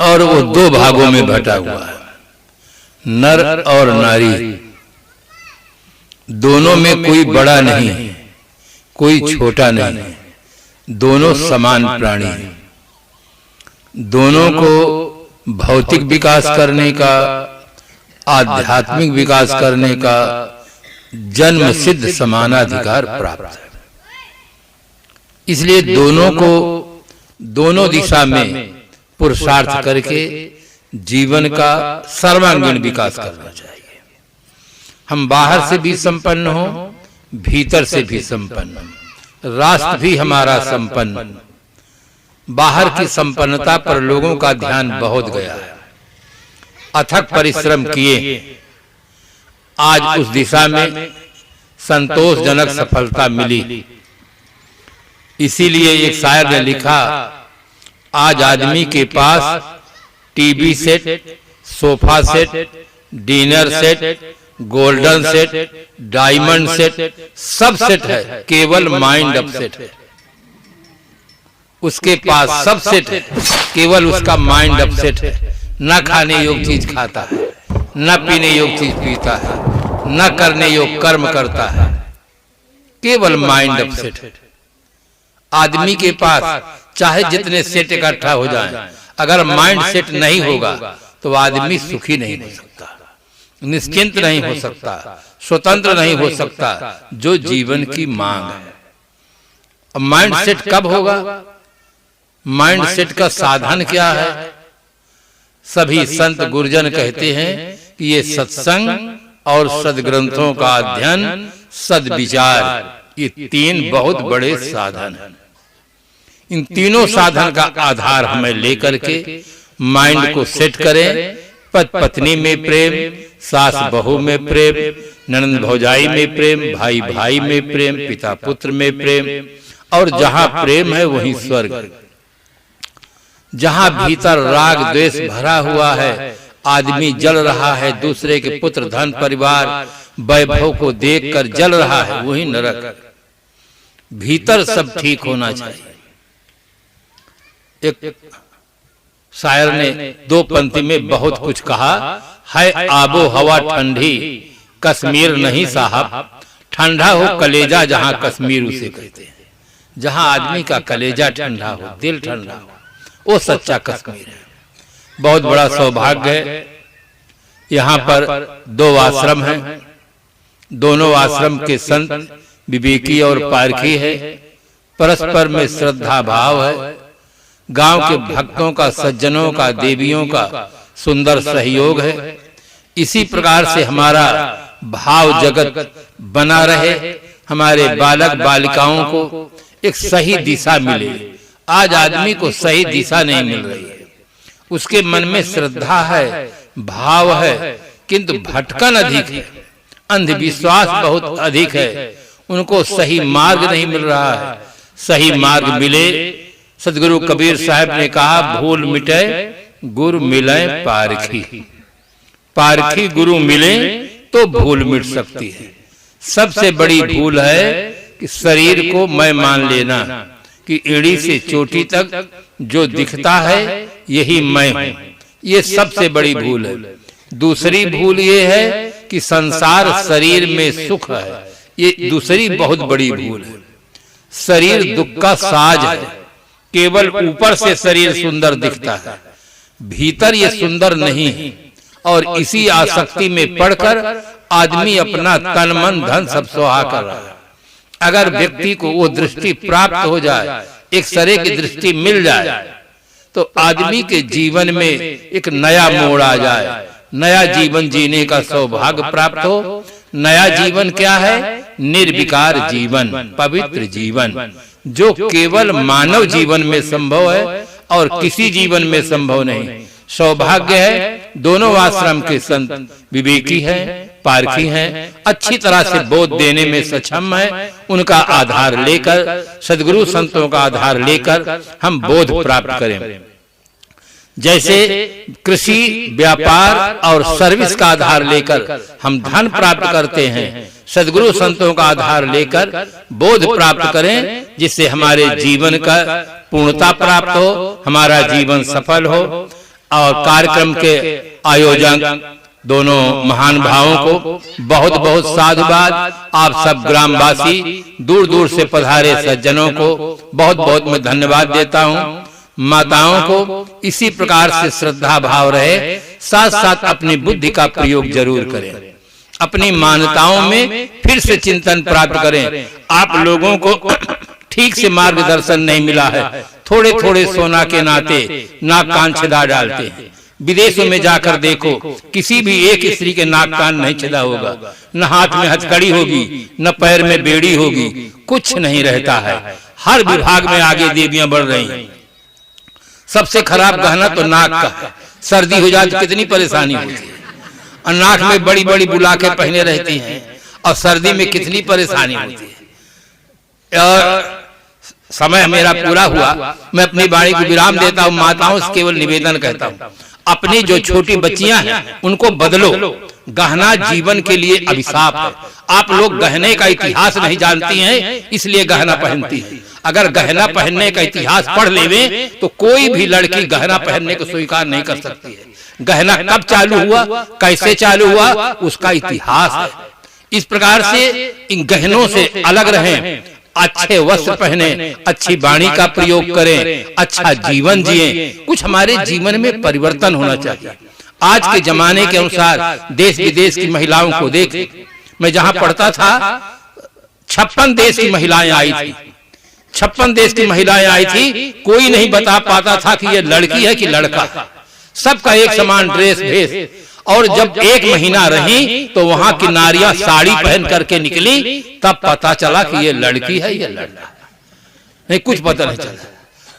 और वो दो भागों में बटा हुआ है, नर और नारी। दोनों में कोई बड़ा नहीं, कोई छोटा नहीं, दोनों समान प्राणी हैं। दोनों को भौतिक विकास करने का, आध्यात्मिक विकास करने का जन्म सिद्ध समानाधिकार प्राप्त है। इसलिए दोनों को दोनों दिशा में पुरुषार्थ करके जीवन का सर्वांगीण विकास करना चाहिए। हम बाहर से भी संपन्न हो, भीतर से भी संपन्न, राष्ट्र भी हमारा संपन्न। बाहर की संपन्नता पर लोगों का ध्यान बहुत गया है, अथक परिश्रम किए, आज उस दिशा में संतोषजनक सफलता मिली। इसीलिए एक शायर ने लिखा, आज आदमी के पास TV set, sofa set, dinner set, golden set, diamond set, सब सेट है, केवल माइंड अपसेट है। उसके पास सब सेट है, केवल उसका माइंड अपसेट है। न खाने योग चीज खाता है, न पीने योग चीज पीता है, न करने योग कर्म करता है, केवल माइंड अपसेट है। आदमी के पास चाहे जितने सेट इकट्ठा हो जाएं, अगर माइंड सेट नहीं होगा तो आदमी सुखी नहीं हो सकता, निश्चिंत नहीं हो सकता, स्वतंत्र नहीं हो सकता, जो जीवन की मांग है। अब माइंड सेट कब होगा? माइंड सेट का साधन क्या है? सभी संत गुरुजन कहते हैं कि ये सत्संग और सदग्रंथों का अध्ययन, सद्विचार, ये तीन बहुत बड़े साधन हैं। इन तीनों साधन का आधार हमें लेकर के माइंड को सेट करें। पति पत्नी में प्रेम, सास बहू में प्रेम, ननंद भौजाई में प्रेम, भाई भाई में प्रेम, पिता पुत्र में प्रेम, और जहां प्रेम है वहीं स्वर्ग। जहां भीतर राग द्वेष भरा हुआ है, आदमी जल रहा है, दूसरे के पुत्र धन परिवार वैभव को देखकर जल रहा है, वही नरक। भीतर सब ठीक होना चाहिए। एक शायर ने दो पंक्ति में बहुत कुछ कहा है, आबो हवा ठंडी कश्मीर नहीं साहब, ठंडा हो कलेजा जहां कश्मीर उसे कहते हैं। जहां आदमी का कलेजा ठंडा हो, दिल ठंडा हो, वो सच्चा कश्मीर है। बहुत बड़ा सौभाग्य है। यहाँ पर दो आश्रम हैं, दोनों आश्रम के संत विवेकी और पारखी है, परस्पर में श्रद्धा भाव है। गांव के भक्तों का, सज्जनों का, देवियों का सुंदर सहयोग है। इसी प्रकार से हमारा भाव जगत बना रहे, हमारे बालक बालिकाओं को एक सही दिशा मिले। आज आदमी को सही दिशा नहीं मिल रही है, उसके मन में श्रद्धा है, भाव है, किंतु भटकन अधिक है, अंधविश्वास बहुत अधिक है, उनको सही मार्ग नहीं मिल रहा है। सही मार्ग मिले। सदगुरु कबीर साहब ने कहा, भूल मिटे गुरु मिले पारखी। पारखी गुरु मिले तो भूल मिट सकती है। सबसे बड़ी भूल है कि शरीर को मैं मान लेना कि एड़ी से चोटी तक जो दिखता है यही मैं हूं। ये सबसे बड़ी भूल है। दूसरी भूल ये है कि संसार शरीर में सुख है, ये दूसरी बहुत बड़ी भूल है। शरीर दुख का साज है, केवल ऊपर से शरीर सुंदर दिखता है, भीतर ये सुंदर नहीं है। और इसी आसक्ति में पड़कर आदमी अपना तन मन धन सब सुहा कर रहा है। अगर व्यक्ति को वो दृष्टि प्राप्त हो जाए, एक सरे की दृष्टि मिल जाए, तो आदमी के जीवन में एक नया मोड़ आ जाए, नया जीवन जीने का सौभाग्य प्राप्त हो। नया जीवन क्या है? निर्विकार जीवन, पवित्र जीवन, जो केवल मानव जीवन में संभव है और किसी जीवन में संभव नहीं। सौभाग्य है दोनों आश्रम के संत विवेकी हैं, पारखी हैं, अच्छी तरह से बोध देने में सक्षम है। उनका आधार लेकर, सदगुरु संतों का आधार लेकर हम बोध प्राप्त करें। जैसे कृषि, व्यापार और सर्विस का आधार लेकर हम धन प्राप्त करते हैं, सदगुरु संतों का आधार लेकर बोध प्राप्त करें, जिससे हमारे जीवन का पूर्णता प्राप्त हो, हमारा जीवन सफल हो। और कार्यक्रम के आयोजक दोनों महान भावों को बहुत बहुत साधुवाद। आप सब ग्रामवासी दूर दूर से पधारे सज्जनों को बहुत बहुत मैं धन्यवाद देता हूँ। माताओं को इसी प्रकार से श्रद्धा भाव रहे, साथ साथ अपनी बुद्धि का प्रयोग जरूर करें, अपनी मान्यताओं में फिर से चिंतन प्राप्त करें। आप लोगों को ठीक से मार्गदर्शन नहीं मिला है, थोड़े थोड़े सोना के नाते नाक कान छिदा डालते हैं। विदेशों में जाकर देखो, किसी भी एक स्त्री के नाक कान नहीं छिदा होगा, न हाथ में हथकड़ी होगी, न पैर में बेड़ी होगी, कुछ नहीं रहता है। हर विभाग में आगे देवियां बढ़ रही हैं। सबसे खराब गहना तो नाक का है। सर्दी हो जाए तो कितनी परेशानी होती है, और नाक में बड़ी बड़ी बुलाके पहने रहती हैं, और सर्दी में कितनी परेशानी होती है। और समय मेरा पूरा हुआ, मैं अपनी वाणी को विराम देता हूँ। माताओं से केवल निवेदन कहता हूँ, अपनी जो छोटी बच्चियां हैं उनको बदलो। गहना जीवन के लिए अभिशाप है। आप लोग गहने का इतिहास नहीं जानती हैं, इसलिए गहना पहनती हैं। अगर गहना पहनने का इतिहास पढ़ लेवे तो कोई भी लड़की गहना पहनने को स्वीकार नहीं कर सकती है। गहना कब चालू हुआ, कैसे चालू हुआ, उसका इतिहास है। इस प्रकार से इन गहनों से अलग रहें, अच्छे वस्त्र पहने, अच्छी वाणी का प्रयोग करें, अच्छा जीवन जिए। कुछ हमारे जीवन में परिवर्तन होना चाहिए। आज के जमाने के अनुसार देश विदेश की महिलाओं को देखें। मैं जहां पढ़ता था 56 देश की महिलाएं आई थी, 56 देश की महिलाएं आई थी। कोई नहीं बता पाता था कि ये लड़की है कि लड़का। सबका एक समान ड्रेस भेष। और जब एक महीना रही तो वहां की नारियां साड़ी पहन करके निकली, तब पता चला कि ये लड़की है या लड़का नहीं, कुछ पता नहीं चला।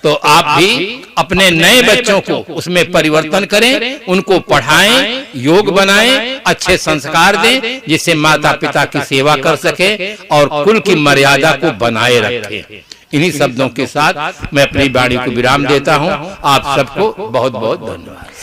तो आप भी अपने नए बच्चों को उसमें परिवर्तन करें, उनको पढ़ाएं, योग बनाएं, अच्छे संस्कार दें, जिससे माता पिता की सेवा कर सके और कुल की मर्यादा को बनाए रखें। इन्हीं शब्दों के साथ मैं अपनी वाणी को विराम देता हूं। आप सबको बहुत बहुत धन्यवाद।